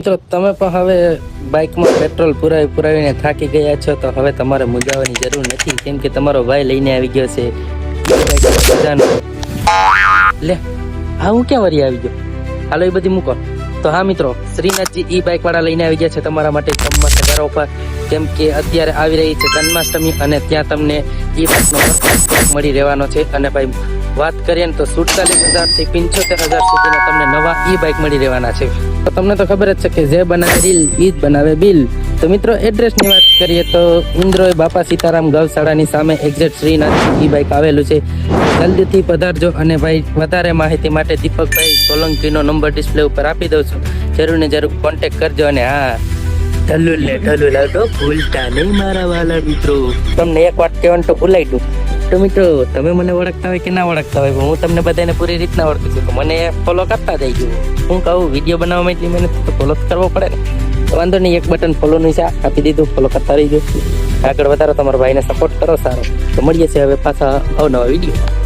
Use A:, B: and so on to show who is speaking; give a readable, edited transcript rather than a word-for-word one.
A: મિત્રો તમે પણ હવે બાઇકમાં પેટ્રોલ પુરાવીને થાકી ગયા છો તો હવે તમારે મૂંઝાવાની જરૂર નથી, કેમ કે તમારો ભાઈ લઈને આવી ગયો છે લે. હા હું ક્યાં વરી આવી ગયો, હાલો એ બધી મૂકો. તો હા મિત્રો, શ્રીનાથજી ઈ બાઇક વાળા લઈને આવી ગયા છે તમારા માટે ચમત્કાર ઘર ઉપર, કેમ કે અત્યારે આવી રહી છે જન્માષ્ટમી અને ત્યાં તમને ઈ બાઇકનો મળી રહેવાનો છે. અને ભાઈ વાત કરીએ ને તો 47,000 થી 75,000 સુધીના તમને નવા ઈ બાઇક મળી રહેવાના છે. તો તમને તો ખબર જ છે કે જે બનાવે રીલ ઈ જ બનાવે બિલ. તો મિત્રો એડ્રેસની વાત કરીએ તો ઇન્દ્રોય બાપા સીતારામ ગૌશાળાની સામે એક્ઝેક્ટ શ્રીનાથ ઈ બાઇક આવેલું છે. જલ્દીથી પધારજો. અને ભાઈ વધારે માહિતી માટે દીપકભાઈ સોલંકીનો નંબર ડિસ્પ્લે ઉપર આપી દઉં છું, જરૂર ને જરૂર કોન્ટેક્ટ કરજો. અને હા, ઢલુલ આવતો ભૂલતા નહીં મારા વાલા મિત્રો. તમને એક વાત કહેવાનું તો ભૂલાઈ દઉં. તો મિત્રો તમે મને ઓળખતા હોય કે ના ઓળખતા હોય, હું તમને બધાને પૂરી રીતના ઓળખું છું, તો મને ફોલો કરતા જઈજો. હું કહું વિડીયો બનાવવામાં એટલી મહેનત તો ફોલો કરવો પડે ને. તો વાંધો નહીં, એક બટન ફોલોનું છે આપી દીધું, ફોલો કરતા રહીજો. આગળ વધારો, તમારા ભાઈને સપોર્ટ કરો સારો. તો મળીએ છીએ હવે પાછા અવનવા વિડીયો.